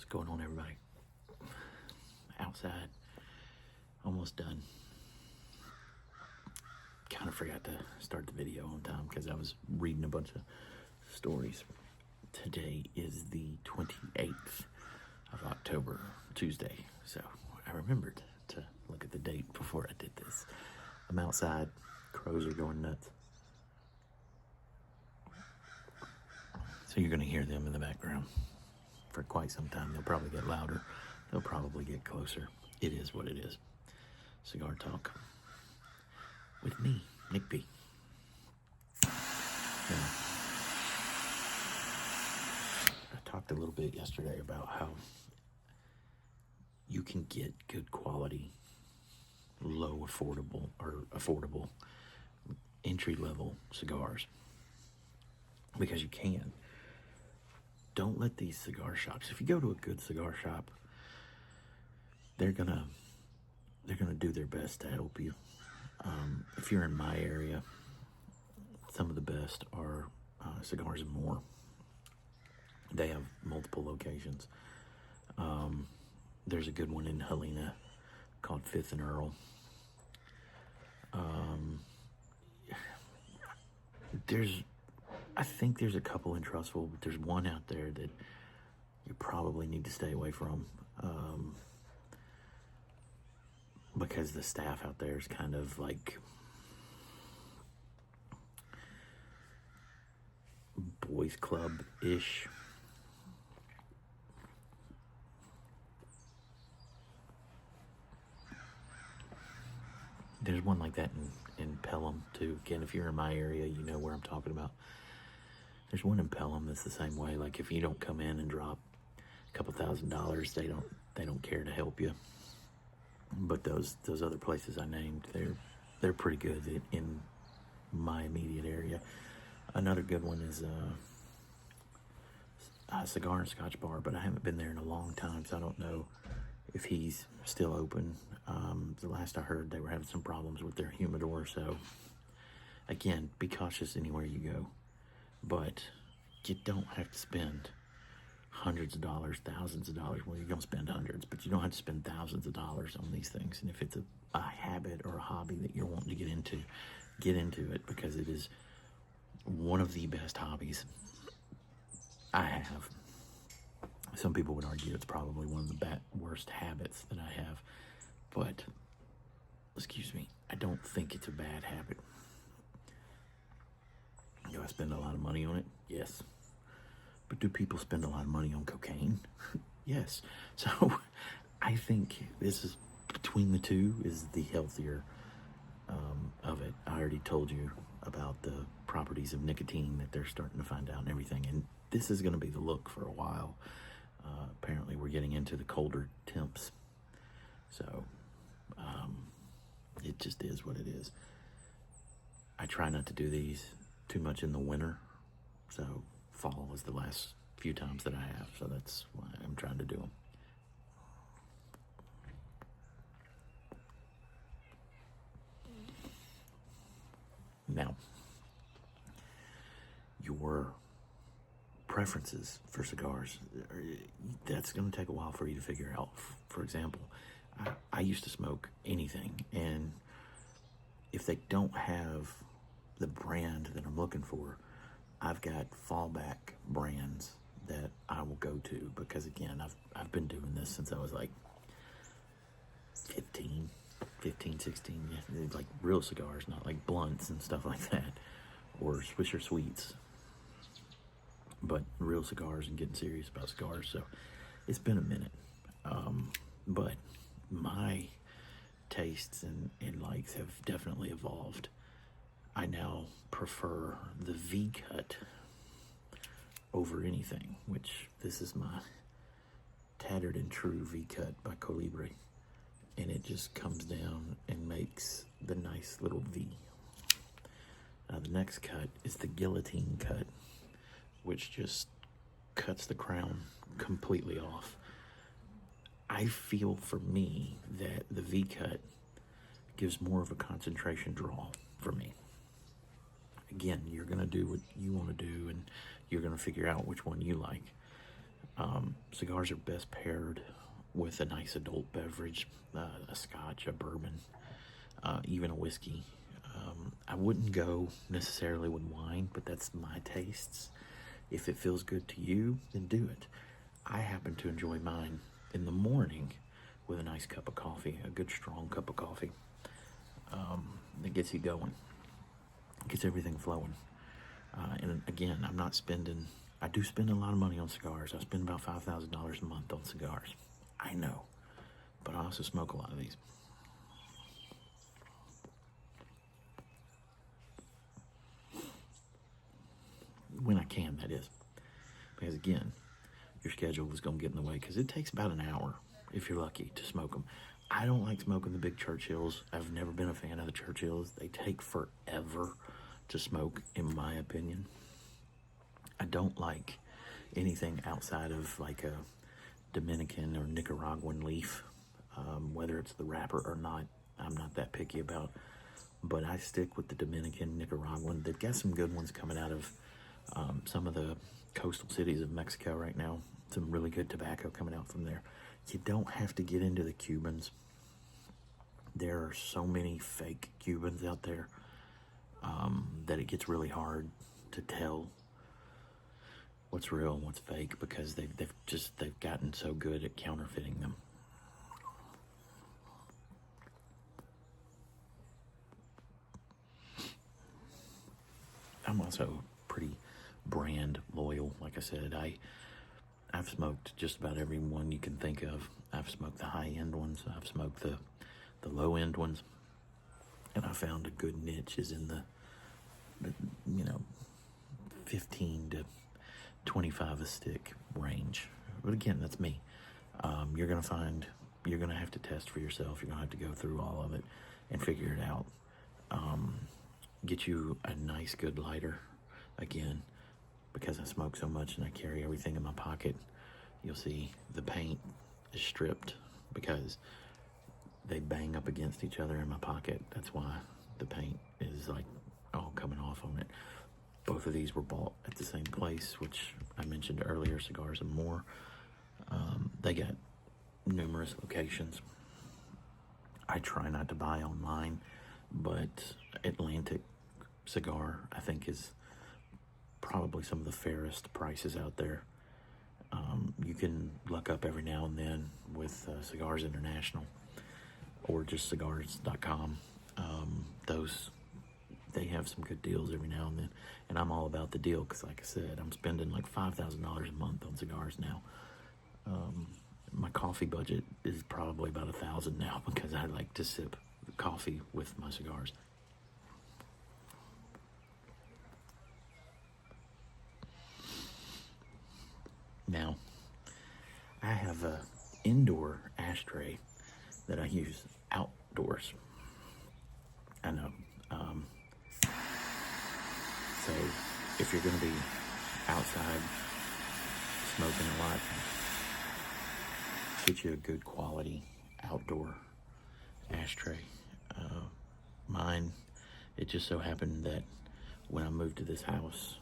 going on, everybody? Outside, almost done. Kind of forgot to start the video on time because I was reading a bunch of stories. Today is the 28th of October, Tuesday, so I remembered to look at the date before I did this. I'm outside, crows are going nuts. So you're going to hear them in the background for quite some time. They'll probably get louder. They'll probably get closer. It is what it is. Cigar Talk with me, Nick B. Now, I talked a little bit yesterday about how you can get good quality, affordable, entry-level cigars because you can. Don't let these cigar shops, if you go to a good cigar shop, they're gonna do their best to help you. If you're in my area, some of the best are Cigars and More. They have multiple locations. There's a good one in Helena called Fifth and Earl. I think there's a couple in Trustful, but there's one out there that you probably need to stay away from because the staff out there is kind of like boys club-ish. There's one like that in Pelham, too. Again, if you're in my area, you know where I'm talking about. There's one in Pelham that's the same way. Like, if you don't come in and drop a couple $1,000s, they don't care to help you. But those other places I named, they're pretty good in my immediate area. Another good one is Cigar and Scotch Bar, but I haven't been there in a long time, so I don't know if he's still open. The last I heard, they were having some problems with their humidor, so again, be cautious anywhere you go. But you don't have to spend hundreds of dollars, thousands of dollars. Well, you're going to spend hundreds, but you don't have to spend thousands of dollars on these things. And if it's a habit or a hobby that you're wanting to get into it, because it is one of the best hobbies I have. Some people would argue it's probably one of the worst habits that I have. But, excuse me, I don't think it's a bad habit. Do I spend a lot of money on it? Yes. But do people spend a lot of money on cocaine? Yes. So I think this is, between the two, is the healthier of it. I already told you about the properties of nicotine that they're starting to find out and everything. And this is going to be the look for a while. Apparently we're getting into the colder temps. So it just is what it is. I try not to do these too much in the winter. So fall was the last few times that I have. So that's why I'm trying to do them. Now, your preferences for cigars, that's going to take a while for you to figure out. For example, I used to smoke anything, and if they don't have the brand that I'm looking for, I've got fallback brands that I will go to, because again, I've been doing this since I was like 15, 16, like real cigars, not like blunts and stuff like that, or Swisher Sweets, but real cigars and getting serious about cigars. So it's been a minute, but my tastes and likes have definitely evolved. I now prefer the V-cut over anything, which this is my Tattered and True V-cut by Colibri, and it just comes down and makes the nice little V. Now the next cut is the Guillotine cut, which just cuts the crown completely off. I feel, for me, that the V-cut gives more of a concentration draw for me. Again, you're going to do what you want to do, and you're going to figure out which one you like. Cigars are best paired with a nice adult beverage, a scotch, a bourbon, even a whiskey. I wouldn't go necessarily with wine, but that's my tastes. If it feels good to you, then do it. I happen to enjoy mine in the morning with a nice cup of coffee, a good strong cup of coffee. That gets you going, gets everything flowing. And again, I'm not spending, I do spend a lot of money on cigars. I spend about $5,000 a month on cigars. I know, but I also smoke a lot of these. When I can, that is. Because again, your schedule is going to get in the way, because it takes about an hour, if you're lucky, to smoke them. I don't like smoking the big Churchills. I've never been a fan of the Churchills. They take forever to smoke, in my opinion. I don't like anything outside of like a Dominican or Nicaraguan leaf, whether it's the wrapper or not. I'm not that picky about, but I stick with the Dominican, Nicaraguan. They've got some good ones coming out of some of the coastal cities of Mexico right now. Some really good tobacco coming out from there. You don't have to get into the Cubans. There are so many fake Cubans out there that it gets really hard to tell what's real and what's fake, because they've gotten so good at counterfeiting them. I'm also pretty brand loyal. Like I said, I've smoked just about every one you can think of. I've smoked the high-end ones. I've smoked the low-end ones. And I found a good niche is in the 15 to 25 a stick range. But again, that's me. You're going to have to test for yourself. You're going to have to go through all of it and figure it out. Get you a nice, good lighter. Again, because I smoke so much and I carry everything in my pocket, you'll see the paint is stripped because they bang up against each other in my pocket. That's why the paint is like all coming off on it. Both of these were bought at the same place, which I mentioned earlier, Cigars and More. They got numerous locations. I try not to buy online, but Atlantic Cigar, I think, is probably some of the fairest prices out there. You can look up every now and then with Cigars International or just cigars.com. They have some good deals every now and then, and I'm all about the deal because, like I said, I'm spending like $5,000 a month on cigars now. My coffee budget is probably about $1,000 now because I like to sip coffee with my cigars. Now, I have a indoor ashtray that I use outdoors. I know. So if you're going to be outside smoking a lot, get you a good quality outdoor ashtray. Mine, it just so happened that when I moved to this house,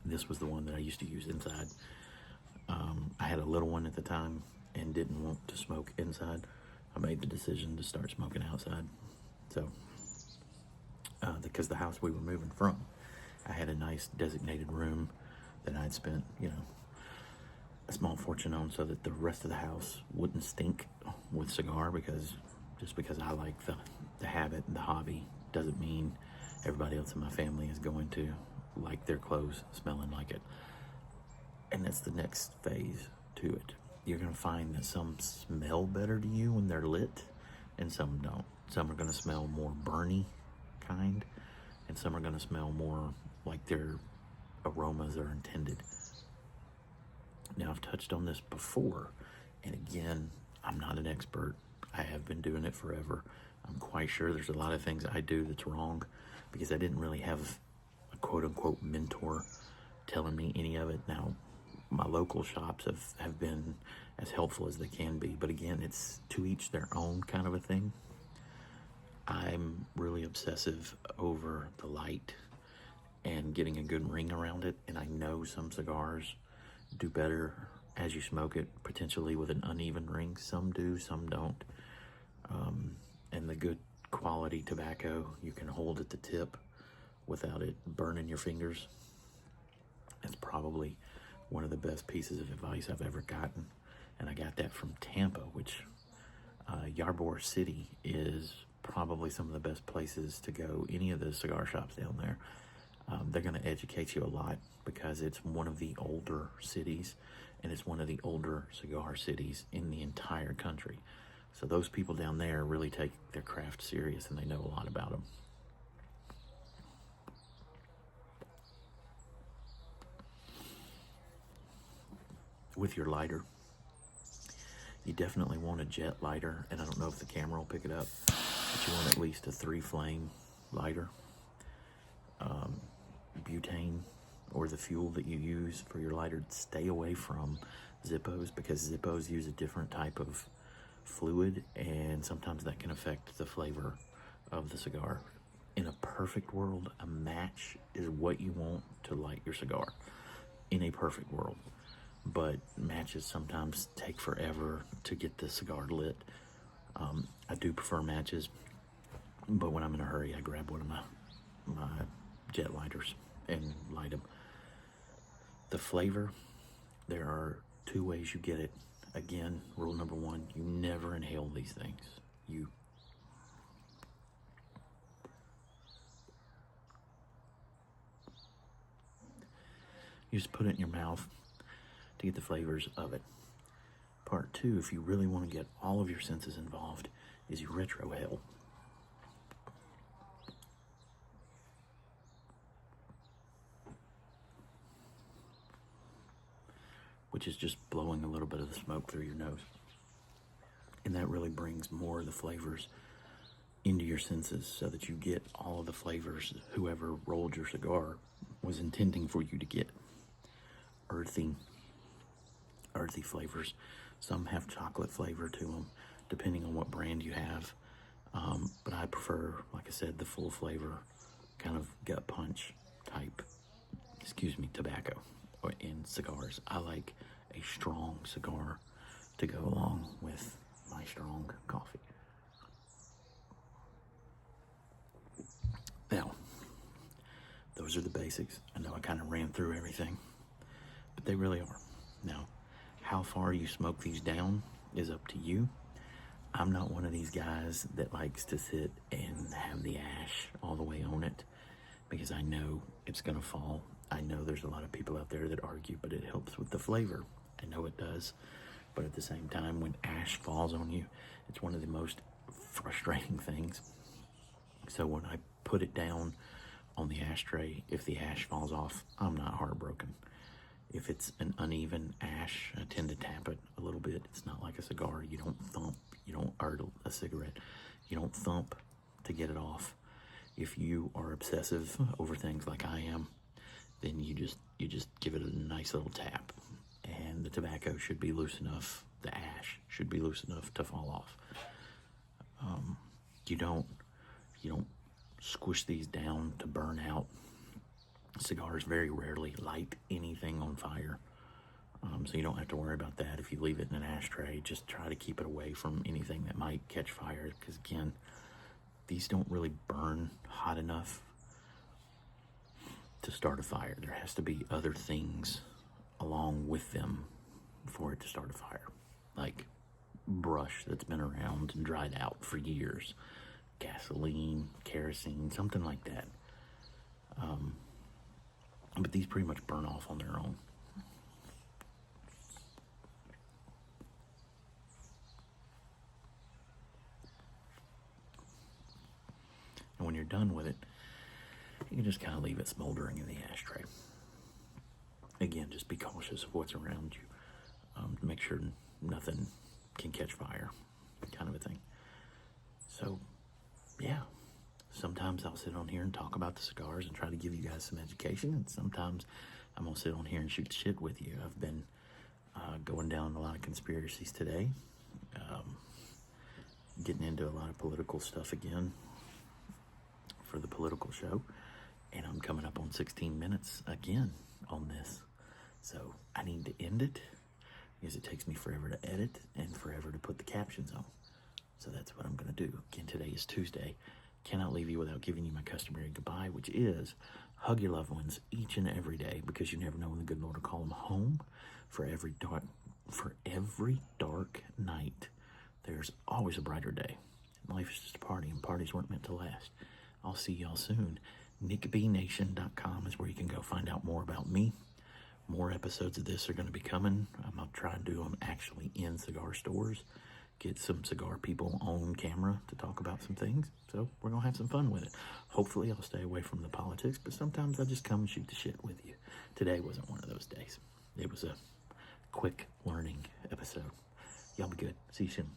this was the one that I used to use inside. I had a little one at the time and didn't want to smoke inside. I made the decision to start smoking outside. So, because the house we were moving from, I had a nice designated room that I'd spent, a small fortune on so that the rest of the house wouldn't stink with cigar, because just because I like the habit and the hobby doesn't mean everybody else in my family is going to like their clothes smelling like it. And that's the next phase to it. You're going to find that some smell better to you when they're lit and some don't. Some are going to smell more burny kind, and some are going to smell more like their aromas are intended. Now, I've touched on this before, and again, I'm not an expert. I have been doing it forever. I'm quite sure there's a lot of things I do that's wrong because I didn't really have a quote-unquote mentor telling me any of it. Now, my local shops have been as helpful as they can be, but again, it's to each their own kind of a thing. I'm really obsessive over the light and getting a good ring around it, and I know some cigars do better as you smoke it, potentially with an uneven ring. Some do, some don't. And the good quality tobacco, you can hold at the tip without it burning your fingers. That's probably one of the best pieces of advice I've ever gotten. And I got that from Tampa, which Ybor City is probably some of the best places to go. Any of the cigar shops down there, they're going to educate you a lot because it's one of the older cities, and it's one of the older cigar cities in the entire country. So those people down there really take their craft serious, and they know a lot about them. With your lighter, you definitely want a jet lighter, and I don't know if the camera will pick it up, but you want at least a 3-flame lighter. Butane, or the fuel that you use for your lighter, stay away from Zippos, because Zippos use a different type of fluid, and sometimes that can affect the flavor of the cigar. In a perfect world, a match is what you want to light your cigar. In a perfect world. But matches sometimes take forever to get the cigar lit. I do prefer matches, but when I'm in a hurry, I grab one of my jet lighters and light them. The flavor, there are 2 ways you get it. Again, rule number 1, you never inhale these things. You just put it in your mouth to get the flavors of it. Part 2, if you really want to get all of your senses involved, is you retrohale. Which is just blowing a little bit of the smoke through your nose. And that really brings more of the flavors into your senses so that you get all of the flavors whoever rolled your cigar was intending for you to get. Earthy flavors. Some have chocolate flavor to them, depending on what brand you have. But I prefer, like I said, the full flavor, kind of gut punch type, tobacco in cigars. I like a strong cigar to go along with my strong coffee. Now, those are the basics. I know I kind of ran through everything, but they really are. Now, how far you smoke these down is up to you. I'm not one of these guys that likes to sit and have the ash all the way on it, because I know it's gonna fall. I know there's a lot of people out there that argue, but it helps with the flavor. I know it does, but at the same time, when ash falls on you, it's one of the most frustrating things. So when I put it down on the ashtray, if the ash falls off, I'm not heartbroken. If it's an uneven ash, I tend to tap it a little bit. It's not like a cigar. You don't thump, or a cigarette. You don't thump to get it off. If you are obsessive over things like I am, then you just give it a nice little tap, and the tobacco should be loose enough, the ash should be loose enough to fall off. You don't squish these down to burn out. Cigars very rarely light anything on fire, so you don't have to worry about that. If you leave it in an ashtray, just try to keep it away from anything that might catch fire, because again, these don't really burn hot enough to start a fire. There has to be other things along with them for it to start a fire, like brush that's been around and dried out for years, gasoline, kerosene, something like that. But these pretty much burn off on their own. And when you're done with it, you can just kind of leave it smoldering in the ashtray. Again, just be cautious of what's around you. Make sure nothing can catch fire, kind of a thing. So, yeah. Sometimes I'll sit on here and talk about the cigars and try to give you guys some education, and sometimes I'm going to sit on here and shoot shit with you. I've been going down a lot of conspiracies today, getting into a lot of political stuff again for the political show, and I'm coming up on 16 minutes again on this. So I need to end it because it takes me forever to edit and forever to put the captions on. So that's what I'm going to do. Again, today is Tuesday. Cannot leave you without giving you my customary goodbye, which is hug your loved ones each and every day, because you never know when the good Lord will call them home. For every dark night, there's always a brighter day. Life is just a party, and parties weren't meant to last. I'll see y'all soon. nickbnation.com is where you can go find out more about me. More episodes of this are going to be coming. I'm going to try and do them actually in cigar stores. Get some cigar people on camera to talk about some things. So we're going to have some fun with it. Hopefully I'll stay away from the politics, but sometimes I just come and shoot the shit with you. Today wasn't one of those days. It was a quick learning episode. Y'all be good. See you soon.